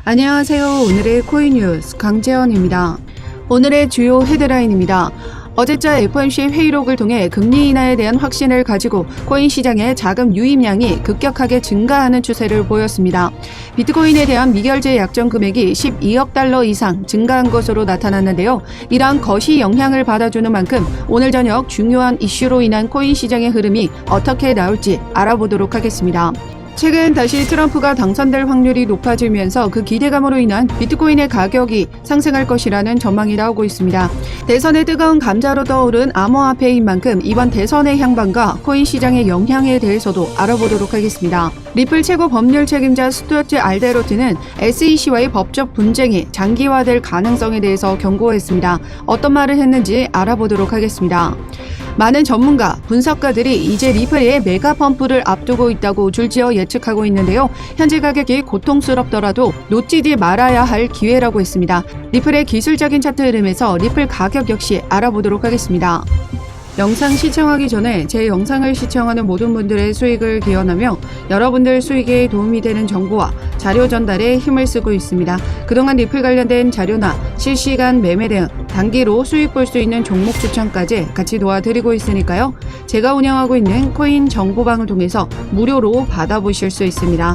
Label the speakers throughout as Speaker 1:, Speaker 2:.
Speaker 1: 안녕하세요. 오늘의 코인 뉴스 강재원입니다. 오늘의 주요 헤드라인입니다. 어제자 FOMC 회의록을 통해 금리 인하에 대한 확신을 가지고 코인 시장의 자금 유입량이 급격하게 증가하는 추세를 보였습니다. 비트코인에 대한 미결제 약정 금액이 12억 달러 이상 증가한 것으로 나타났는데요. 이러한 거시 영향을 받아주는 만큼 오늘 저녁 중요한 이슈로 인한 코인 시장의 흐름이 어떻게 나올지 알아보도록 하겠습니다. 최근 다시 트럼프가 당선될 확률이 높아지면서 그 기대감으로 인한 비트코인의 가격이 상승할 것이라는 전망이 나오고 있습니다. 대선의 뜨거운 감자로 떠오른 암호화폐인 만큼 이번 대선의 향방과 코인 시장의 영향에 대해서도 알아보도록 하겠습니다. 리플 최고 법률 책임자 스튜어트 알데로트는 SEC와의 법적 분쟁이 장기화될 가능성에 대해서 경고했습니다. 어떤 말을 했는지 알아보도록 하겠습니다. 많은 전문가, 분석가들이 이제 리플의 메가 펌프를 앞두고 있다고 줄지어 예측하고 있는데요. 현재 가격이 고통스럽더라도 놓치지 말아야 할 기회라고 했습니다. 리플의 기술적인 차트 흐름에서 리플 가격 역시 알아보도록 하겠습니다. 영상 시청하기 전에 제 영상을 시청하는 모든 분들의 수익을 기원하며 여러분들 수익에 도움이 되는 정보와 자료 전달에 힘을 쓰고 있습니다. 그동안 리플 관련된 자료나 실시간 매매 등 단기로 수익 볼 수 있는 종목 추천까지 같이 도와드리고 있으니까요. 제가 운영하고 있는 코인 정보방을 통해서 무료로 받아보실 수 있습니다.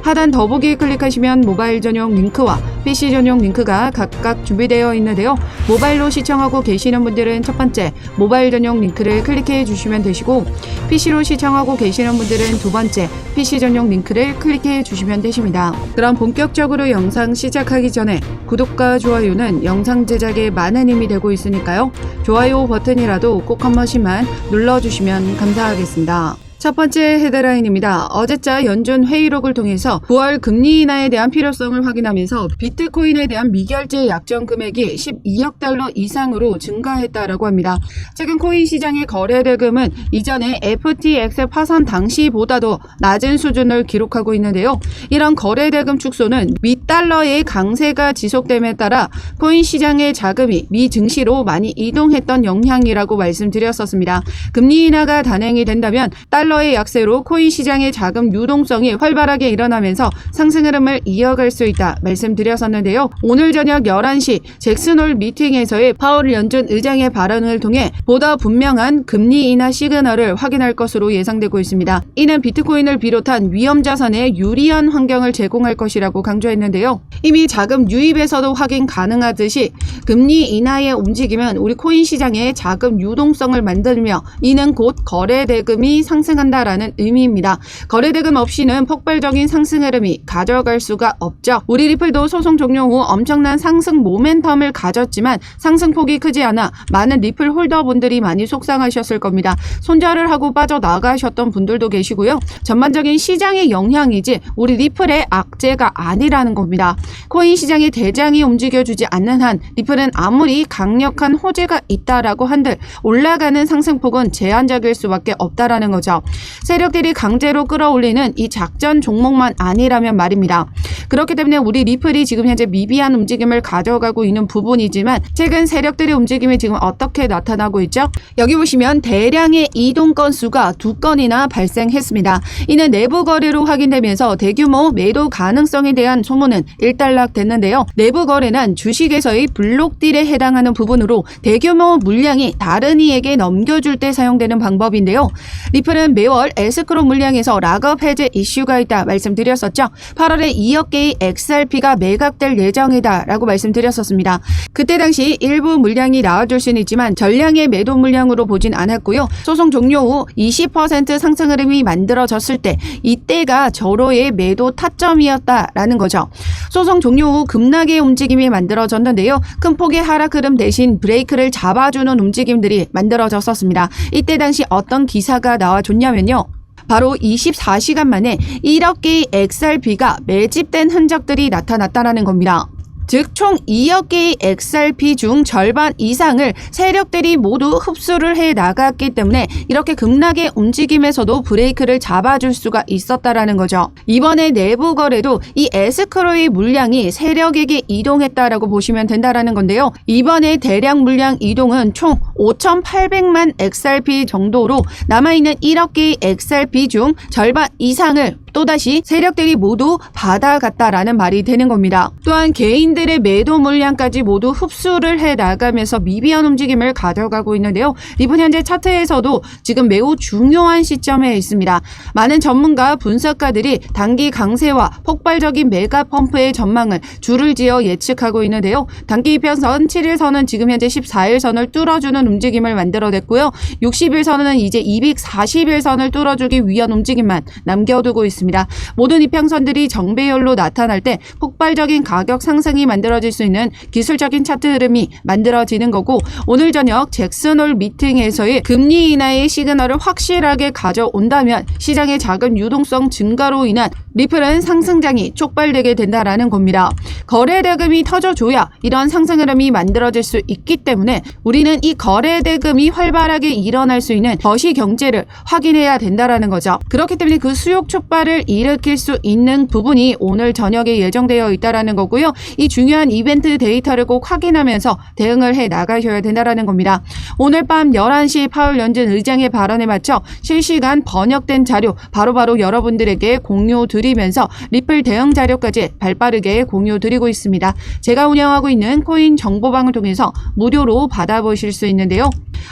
Speaker 1: 하단 더보기 클릭하시면 모바일 전용 링크와 PC 전용 링크가 각각 준비되어 있는데요. 모바일로 시청하고 계시는 분들은 첫 번째 모바일 전용 링크를 클릭해 주시면 되시고 PC로 시청하고 계시는 분들은 두 번째 PC 전용 링크를 클릭해 주시면 되십니다. 그럼 본격적으로 영상 시작하기 전에 구독과 좋아요는 영상 제작에 많은 힘이 되고 있으니까요. 좋아요 버튼이라도 꼭 한 번씩만 눌러주시면 감사하겠습니다. 첫 번째 헤드라인입니다. 어제자 연준 회의록을 통해서 9월 금리 인하에 대한 필요성을 확인하면서 비트코인에 대한 미결제 약정 금액이 12억 달러 이상으로 증가했다라고 합니다. 최근 코인 시장의 거래 대금은 이전에 FTX 파산 당시보다도 낮은 수준을 기록하고 있는데요. 이런 거래 대금 축소는 미 달러의 강세가 지속됨에 따라 코인 시장의 자금이 미 증시로 많이 이동했던 영향이라고 말씀드렸었습니다. 금리 인하가 단행이 된다면 달러의 약세로 코인 시장의 자금 유동성이 활발하게 일어나면서 상승 흐름을 이어갈 수 있다 말씀드렸었는데요. 오늘 저녁 11시 잭슨홀 미팅에서의 파월 연준 의장의 발언을 통해 보다 분명한 금리 인하 시그널을 확인할 것으로 예상되고 있습니다. 이는 비트코인을 비롯한 위험자산에 유리한 환경을 제공할 것이라고 강조했는데요. 이미 자금 유입에서도 확인 가능하듯이 금리 인하의 움직임은 우리 코인 시장의 자금 유동성을 만들며 이는 곧 거래 대금이 상승한다라는 의미입니다. 거래 대금 없이는 폭발적인 상승 흐름이 가져갈 수가 없죠. 우리 리플도 소송 종료 후 엄청난 상승 모멘텀을 가졌지만 상승폭이 크지 않아 많은 리플 홀더분들이 많이 속상하셨을 겁니다. 손절을 하고 빠져나가셨던 분들도 계시고요. 전반적인 시장의 영향이지 우리 리플의 악재가 아니라는 겁니다. 코인 시장의 대장이 움직여주지 않는 한 리플은 아무리 강력한 호재가 있다라고 한들 올라가는 상승폭은 제한적일 수밖에 없다라는 거죠. 세력들이 강제로 끌어올리는 이 작전 종목만 아니라면 말입니다. 그렇기 때문에 우리 리플이 지금 현재 미비한 움직임을 가져가고 있는 부분이지만 최근 세력들의 움직임이 지금 어떻게 나타나고 있죠? 여기 보시면 대량의 이동 건수가 2건이나 발생했습니다. 이는 내부 거래로 확인되면서 대규모 매도 가능성에 대한 소문은 일단락됐는데요. 내부 거래는 주식에서의 블록딜에 해당하는 부분으로 대규모 물량이 다른 이에게 넘겨줄 때 사용되는 방법인데요. 리플은 매월 에스크로 물량에서 락업 해제 이슈가 있다 말씀드렸었죠. 8월에 2억 개의 XRP가 매각될 예정이다 라고 말씀드렸었습니다. 그때 당시 일부 물량이 나와줄 수는 있지만 전량의 매도 물량으로 보진 않았고요. 소송 종료 후 20% 상승 흐름이 만들어졌을 때 이때가 절호의 매도 타점이었다라는 거죠. 소송 종료 후 급락의 움직임이 만들어졌는데요. 큰 폭의 하락 흐름 대신 브레이크를 잡아주는 움직임들이 만들어졌었습니다. 이때 당시 어떤 기사가 나와줬냐면요. 바로 24시간 만에 1억 개의 XRP가 매집된 흔적들이 나타났다는 겁니다. 즉 총 2억 개의 XRP 중 절반 이상을 세력들이 모두 흡수를 해 나갔기 때문에 이렇게 급락의 움직임에서도 브레이크를 잡아줄 수가 있었다라는 거죠. 이번에 내부 거래도 이 에스크로의 물량이 세력에게 이동했다라고 보시면 된다라는 건데요. 이번에 대량 물량 이동은 총 5,800만 XRP 정도로 남아있는 1억 개의 XRP 중 절반 이상을 또다시 세력들이 모두 받아갔다라는 말이 되는 겁니다. 또한 개인들의 매도 물량까지 모두 흡수를 해 나가면서 미비한 움직임을 가져가고 있는데요. 리플 현재 차트에서도 지금 매우 중요한 시점에 있습니다. 많은 전문가 분석가들이 단기 강세와 폭발적인 메가 펌프의 전망을 줄을 지어 예측하고 있는데요. 단기 이평선 7일선은 지금 현재 14일선을 뚫어주는 움직임을 만들어냈고요. 60일선은 이제 240일선을 뚫어주기 위한 움직임만 남겨두고 있습니다. 모든 이평선들이 정배열로 나타날 때 폭발적인 가격 상승이 만들어질 수 있는 기술적인 차트 흐름이 만들어지는 거고, 오늘 저녁 잭슨홀 미팅에서의 금리 인하의 시그널을 확실하게 가져온다면 시장의 작은 유동성 증가로 인한 리플은 상승장이 촉발되게 된다라는 겁니다. 거래대금이 터져줘야 이런 상승 흐름이 만들어질 수 있기 때문에 우리는 이 거래대금이 활발하게 일어날 수 있는 거시 경제를 확인해야 된다라는 거죠. 그렇기 때문에 그 수요 촉발을 일으킬 수 있는 부분이 오늘 저녁에 예정되어 있다라는 거고요. 이 중요한 이벤트 데이터를 꼭 확인하면서 대응을 해 나가셔야 된다라는 겁니다. 오늘 밤 11시 파월 연준 의장의 발언에 맞춰 실시간 번역된 자료 바로바로 여러분들에게 공유 드리면서 리플 대응 자료까지 발빠르게 공유 드리고 있습니다. 제가 운영하고 있는 코인 정보방을 통해서 무료로 받아보실 수 있는데요.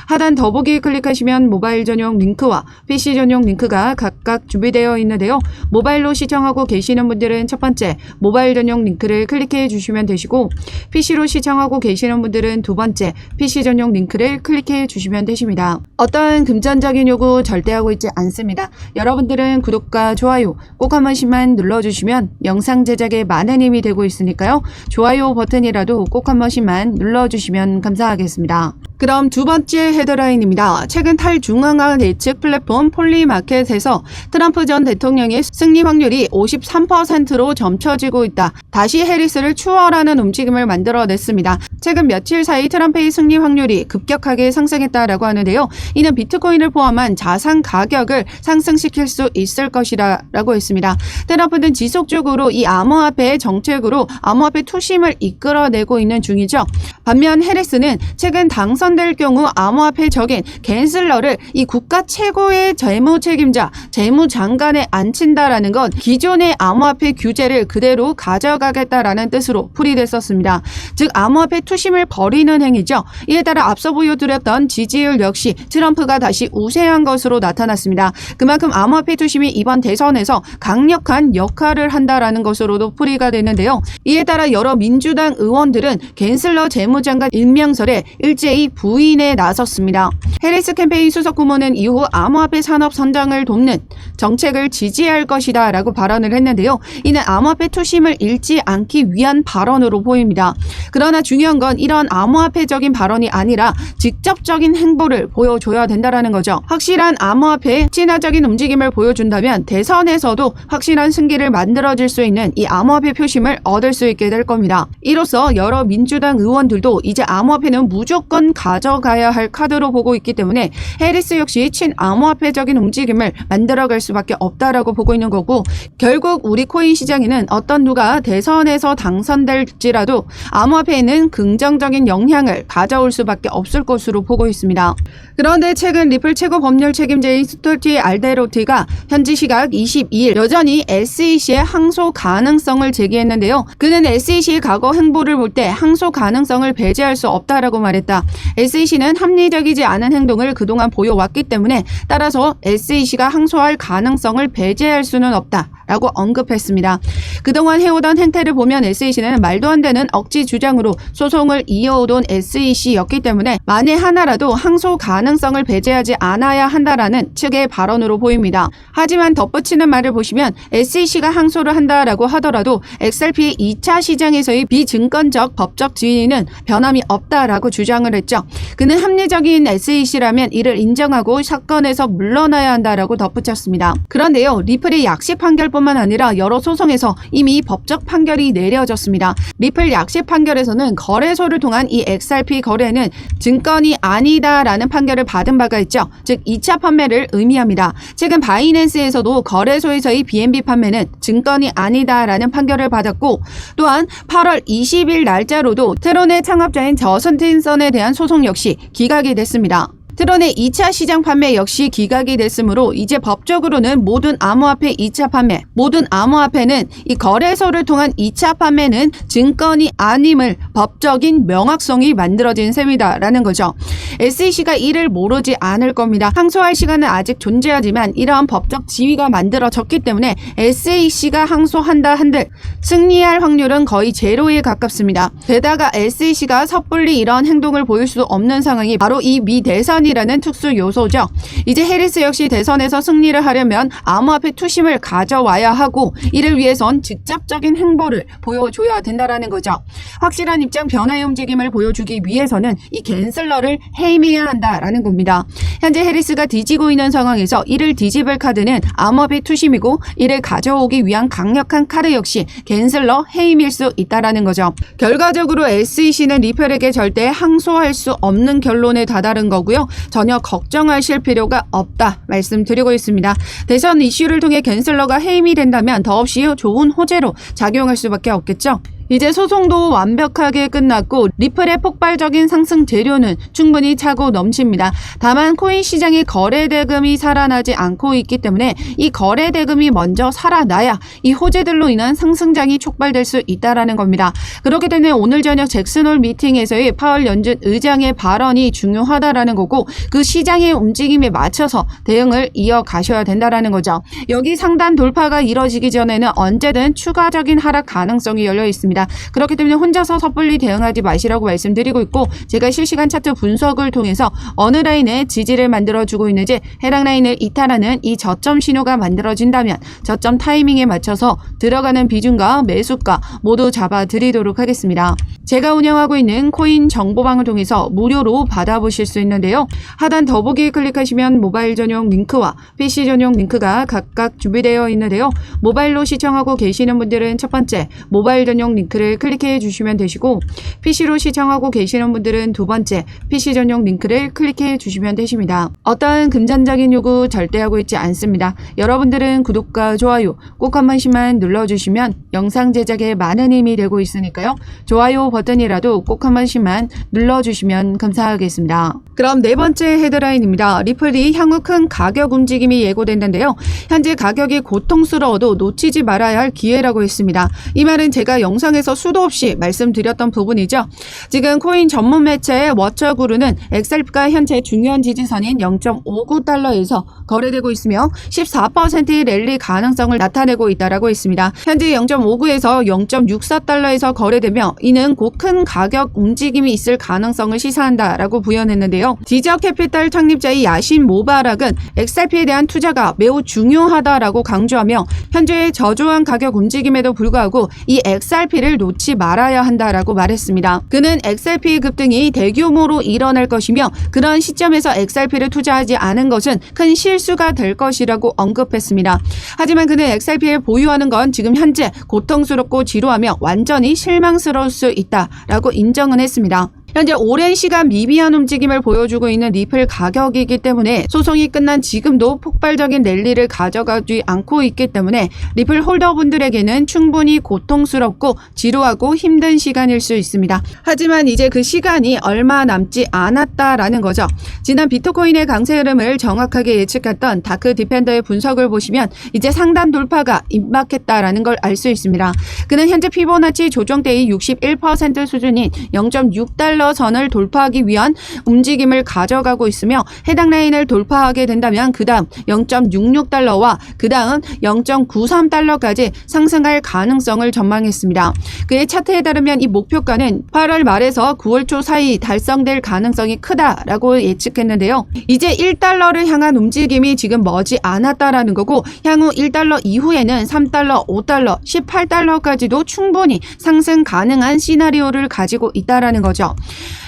Speaker 1: 하단 더보기 클릭하시면 모바일 전용 링크와 PC 전용 링크가 각각 준비되어 있는데요. 모바일로 시청하고 계시는 분들은 첫 번째 모바일 전용 링크를 클릭해 주시면 되시고, PC로 시청하고 계시는 분들은 두 번째 PC 전용 링크를 클릭해 주시면 되십니다. 어떠한 금전적인 요구 절대 하고 있지 않습니다. 여러분들은 구독과 좋아요 꼭 한 번씩만 눌러주시면 영상 제작에 많은 힘이 되고 있으니까요. 좋아요 버튼이라도 꼭 한 번씩만 눌러주시면 감사하겠습니다. 그럼 두 번째 헤드라인입니다. 최근 탈중앙화 예측 플랫폼 폴리마켓에서 트럼프 전 대통령의 승리 확률이 53%로 점쳐지고 있다. 다시 해리스를 추월하는 움직임을 만들어냈습니다. 최근 며칠 사이 트럼프의 승리 확률이 급격하게 상승했다라고 하는데요. 이는 비트코인을 포함한 자산 가격을 상승시킬 수 있을 것이라고 했습니다. 트럼프는 지속적으로 이 암호화폐의 정책으로 암호화폐 투심을 이끌어내고 있는 중이죠. 반면 해리스는 최근 당선될 경우 암호화폐적인 갠슬러를 이 국가 최고의 재무 책임자, 재무장관에 앉힌다라는 건 기존의 암호화폐 규제를 그대로 가져가겠다라는 뜻으로 풀이됐었습니다. 즉 암호화폐 투심을 벌이는 행위죠. 이에 따라 앞서 보여드렸던 지지율 역시 트럼프가 다시 우세한 것으로 나타났습니다. 그만큼 암호화폐 투심이 이번 대선에서 강력한 역할을 한다라는 것으로도 풀이가 되는데요. 이에 따라 여러 민주당 의원들은 갠슬러 재무장관 임명설에 일제히 부인에 나섰습니다. 해리스 캠페인 수석 고문은 이후 암호화폐 산업 선장을 돕는 정책을 지지할 것이다 라고 발언을 했는데요. 이는 암호화폐 투심을 잃지 않기 위한 발언으로 보입니다. 그러나 중요한 건 이런 암호화폐적인 발언이 아니라 직접적인 행보를 보여줘야 된다는 거죠. 확실한 암호화폐 친화적인 움직임을 보여준다면 대선에서도 확실한 승기를 만들어질 수 있는 이 암호화폐 표심을 얻을 수 있게 될 겁니다. 이로써 여러 민주당 의원들도 이제 암호화폐는 무조건 가져가야 할 카드로 보고 있기 때문에 해리스 역시 친암호화폐적인 움직임을 만들어갈 수밖에 없다라고 보고 있는 거고, 결국 우리 코인 시장에는 어떤 누가 대선에서 당선될지라도 암호화폐에는 긍정적인 영향을 가져올 수밖에 없을 것으로 보고 있습니다. 그런데 최근 리플 최고 법률 책임자인 스톨티 알데로티가 현지 시각 22일 여전히 SEC의 항소 가능성을 제기했는데요. 그는 SEC의 과거 행보를 볼 때 항소 가능성을 배제할 수 없다라고 말했다. SEC는 합리적이지 않은 행동을 그동안 보여왔기 때문에 따라서 SEC가 항소할 가능성을 배제할 수는 없다라고 언급했습니다. 그동안 해오던 행태를 보면 SEC는 말도 안 되는 억지 주장으로 소송을 이어오던 SEC였기 때문에 만에 하나라도 항소 가능성을 배제하지 않아야 한다라는 측의 발언으로 보입니다. 하지만 덧붙이는 말을 보시면 SEC가 항소를 한다라고 하더라도 XRP의 2차 시장에서의 비증권적 법적 지위는 변함이 없다라고 주장을 했죠. 그는 합리적인 SEC라면 이를 인정하고 사건에서 물러나야 한다라고 덧붙였습니다. 그런데요, 리플의 약식 판결뿐만 아니라 여러 소송에서 이미 법적 판결이 내려졌습니다. 리플 약식 판결에서는 거래소를 통한 이 XRP 거래는 증권이 아니다라는 판결을 받은 바가 있죠. 즉 2차 판매를 의미합니다. 최근 바이낸스에서도 거래소에서의 BNB 판매는 증권이 아니다라는 판결을 받았고, 또한 8월 20일 날짜로도 트론의 창업자인 저스틴 선에 대한 소송 역시 기각이 됐습니다. 트론의 2차 시장 판매 역시 기각이 됐으므로 이제 법적으로는 모든 암호화폐 2차 판매, 모든 암호화폐는 이 거래소를 통한 2차 판매는 증권이 아님을 법적인 명확성이 만들어진 셈이다라는 거죠. SEC가 이를 모르지 않을 겁니다. 항소할 시간은 아직 존재하지만 이러한 법적 지위가 만들어졌기 때문에 SEC가 항소한다 한들 승리할 확률은 거의 제로에 가깝습니다. 게다가 SEC가 섣불리 이러한 행동을 보일 수 없는 상황이 바로 이 미 대선이라는 특수 요소죠. 이제 해리스 역시 대선에서 승리를 하려면 암호화폐 투심을 가져와야 하고 이를 위해선 직접적인 행보를 보여줘야 된다라는 거죠. 확실한 입장 변화의 움직임을 보여주기 위해서는 이 갠슬러를 해임해야 한다라는 겁니다. 현재 해리스가 뒤지고 있는 상황에서 이를 뒤집을 카드는 암호화폐 투심이고 이를 가져오기 위한 강력한 카드 역시 갠슬러 해임일 수 있다라는 거죠. 결과적으로 SEC는 리플에게 절대 항소할 수 없는 결론에 다다른 거고요. 전혀 걱정하실 필요가 없다 말씀드리고 있습니다. 대선 이슈를 통해 갠슬러가 해임이 된다면 더없이 좋은 호재로 작용할 수밖에 없겠죠. 이제 소송도 완벽하게 끝났고 리플의 폭발적인 상승 재료는 충분히 차고 넘칩니다. 다만 코인 시장의 거래 대금이 살아나지 않고 있기 때문에 이 거래 대금이 먼저 살아나야 이 호재들로 인한 상승장이 촉발될 수 있다라는 겁니다. 그렇기 때문에 오늘 저녁 잭슨홀 미팅에서의 파월 연준 의장의 발언이 중요하다라는 거고 그 시장의 움직임에 맞춰서 대응을 이어가셔야 된다라는 거죠. 여기 상단 돌파가 이뤄지기 전에는 언제든 추가적인 하락 가능성이 열려 있습니다. 그렇기 때문에 혼자서 섣불리 대응하지 마시라고 말씀드리고 있고 제가 실시간 차트 분석을 통해서 어느 라인에 지지를 만들어주고 있는지 해당 라인을 이탈하는 이 저점 신호가 만들어진다면 저점 타이밍에 맞춰서 들어가는 비중과 매수가 모두 잡아드리도록 하겠습니다. 제가 운영하고 있는 코인 정보방을 통해서 무료로 받아보실 수 있는데요. 하단 더보기 클릭하시면 모바일 전용 링크와 PC 전용 링크가 각각 준비되어 있는데요. 모바일로 시청하고 계시는 분들은 첫 번째 모바일 전용 링크를 클릭해 주시면 되시고 PC로 시청하고 계시는 분들은 두 번째 PC 전용 링크를 클릭해 주시면 되십니다. 어떠한 금전적인 요구 절대 하고 있지 않습니다. 여러분들은 구독과 좋아요 꼭 한 번씩만 눌러주시면 영상 제작에 많은 힘이 되고 있으니까요. 좋아요 버튼이라도 꼭 한 번씩만 눌러주시면 감사하겠습니다. 그럼 네 번째 헤드라인입니다. 리플이 향후 큰 가격 움직임이 예고된다는데요. 현재 가격이 고통스러워도 놓치지 말아야 할 기회라고 했습니다. 이 말은 제가 영상에서 수도 없이 말씀드렸던 부분이죠. 지금 코인 전문 매체의 워처구루는 XRP가 현재 중요한 지지선인 0.59달러에서 거래되고 있으며 14%의 랠리 가능성을 나타내고 있다라고 했습니다. 현재 0.59에서 0.64달러에서 거래되며 이는 곧 큰 가격 움직임이 있을 가능성을 시사한다라고 부연했는데요. 디저 캐피탈 창립자의 야신 모바락은 XRP에 대한 투자가 매우 중요하다라고 강조하며 현재의 저조한 가격 움직임에도 불구하고 이 XRP를 놓지 말아야 한다라고 말했습니다. 그는 XRP의 급등이 대규모로 일어날 것이며 그런 시점에서 XRP를 투자하지 않은 것은 큰 실수가 될 것이라고 언급했습니다. 하지만 그는 XRP를 보유하는 건 지금 현재 고통스럽고 지루하며 완전히 실망스러울 수 있다라고 인정은 했습니다. 현재 오랜 시간 미비한 움직임을 보여주고 있는 리플 가격이기 때문에 소송이 끝난 지금도 폭발적인 랠리를 가져가지 않고 있기 때문에 리플 홀더분들에게는 충분히 고통스럽고 지루하고 힘든 시간일 수 있습니다. 하지만 이제 그 시간이 얼마 남지 않았다라는 거죠. 지난 비트코인의 강세 흐름을 정확하게 예측했던 다크 디펜더의 분석을 보시면 이제 상단 돌파가 임박했다라는 걸 알 수 있습니다. 그는 현재 피보나치 조정대의 61% 수준인 0.6달러 선을 돌파하기 위한 움직임을 가져가고 있으며 해당 라인을 돌파하게 된다면 그 다음 0.66달러와 그 다음 0.93달러까지 상승할 가능성을 전망했습니다. 그의 차트에 따르면 이 목표가는 8월 말에서 9월 초 사이 달성될 가능성이 크다라고 예측했는데요. 이제 1달러를 향한 움직임이 지금 머지 않았다라는 거고 향후 1달러 이후에는 3달러, 5달러, 18달러까지도 충분히 상승 가능한 시나리오를 가지고 있다라는 거죠.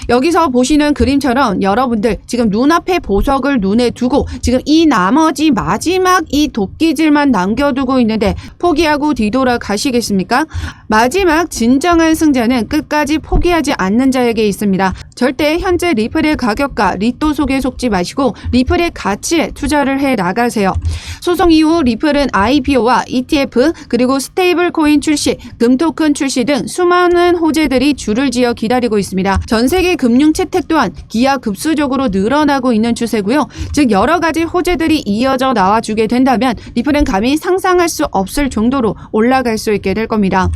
Speaker 1: 여기서 보시는 그림처럼 여러분들 지금 눈앞에 보석을 눈에 두고 지금 이 나머지 마지막 이 도끼질만 남겨두고 있는데 포기하고 뒤돌아 가시겠습니까? 마지막 진정한 승자는 끝까지 포기하지 않는 자에게 있습니다. 절대 현재 리플의 가격과 리또 속에 속지 마시고 리플의 가치에 투자를 해 나가세요. 소송 이후 리플은 IPO와 ETF 그리고 스테이블 코인 출시, 금토큰 출시 등 수많은 호재들이 줄을 지어 기다리고 있습니다. 전 세계 금융 채택 또한 기하급수적으로 늘어나고 있는 추세고요. 즉 여러 가지 호재들이 이어져 나와주게 된다면 리플은 감히 상상할 수 없을 정도로 올라갈 수 있게 될 겁니다.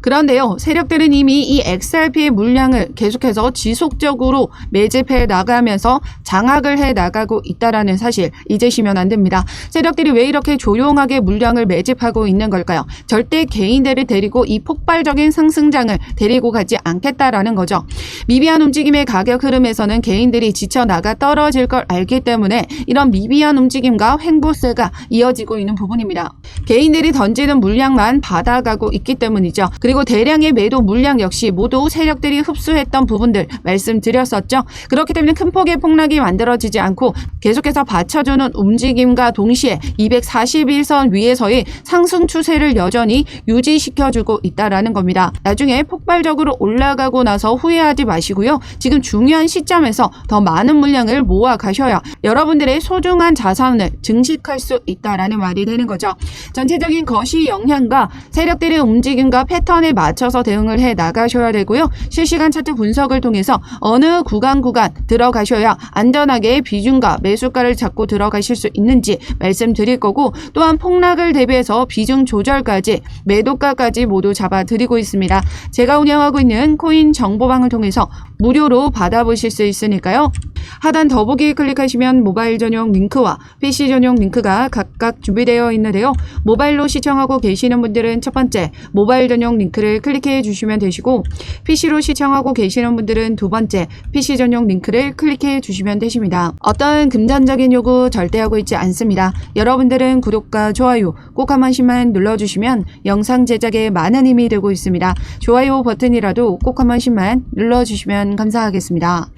Speaker 1: 그런데요, 세력들은 이미 이 XRP의 물량을 계속해서 지속적으로 매집해 나가면서 장악을 해 나가고 있다라는 사실 잊으시면 안 됩니다. 세력들이 왜 이렇게 조용하게 물량을 매집하고 있는 걸까요? 절대 개인들을 데리고 이 폭발적인 상승장을 데리고 가지 않겠다라는 거죠. 미비한 움직임의 가격 흐름에서는 개인들이 지쳐나가 떨어질 걸 알기 때문에 이런 미비한 움직임과 횡보세가 이어지고 있는 부분입니다. 개인들이 던지는 물량만 받아가고 있기 때문이죠. 그리고 대량의 매도 물량 역시 모두 세력들이 흡수했던 부분들 말씀드렸었죠. 그렇기 때문에 큰 폭의 폭락이 만들어지지 않고 계속해서 받쳐주는 움직임과 동시에 241선 위에서의 상승 추세를 여전히 유지시켜주고 있다라는 겁니다. 나중에 폭발적으로 올라가고 나서 후회하지 마시고요. 지금 중요한 시점에서 더 많은 물량을 모아 가셔야 여러분들의 소중한 자산을 증식할 수 있다라는 말이 되는 거죠. 전체적인 거시 영향과 세력들의 움직임과 패턴에 맞춰서 대응을 해 나가셔야 되고요. 실시간 차트 분석을 통해서 어느 구간 들어가셔야 안전하게 비중과 매수가를 잡고 들어가실 수 있는지 말씀드릴 거고, 또한 폭락을 대비해서 비중 조절까지 매도가까지 모두 잡아드리고 있습니다. 제가 운영하고 있는 코인 정보방을 통해서 무료로 받아보실 수 있으니까요. 하단 더보기 클릭하시면 모바일 전용 링크와 PC 전용 링크가 각각 준비되어 있는데요. 모바일로 시청하고 계시는 분들은 첫 번째 모바일 전용 링크를 클릭해 주시면 되시고, PC로 시청하고 계시는 분들은 두 번째 PC 전용 링크를 클릭해 주시면 되십니다. 어떤 금전적인 요구 절대 하고 있지 않습니다. 여러분들은 구독과 좋아요 꼭 한 번씩만 눌러주시면 영상 제작에 많은 힘이 되고 있습니다. 좋아요 버튼이라도 꼭 한 번씩만 눌러주시면 감사하겠습니다.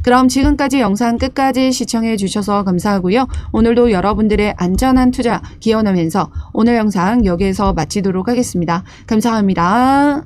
Speaker 1: 그럼 지금까지 영상 끝까지 시청해 주셔서 감사하고요. 오늘도 여러분들의 안전한 투자 기원하면서 오늘 영상 여기에서 마치도록 하겠습니다. 감사합니다.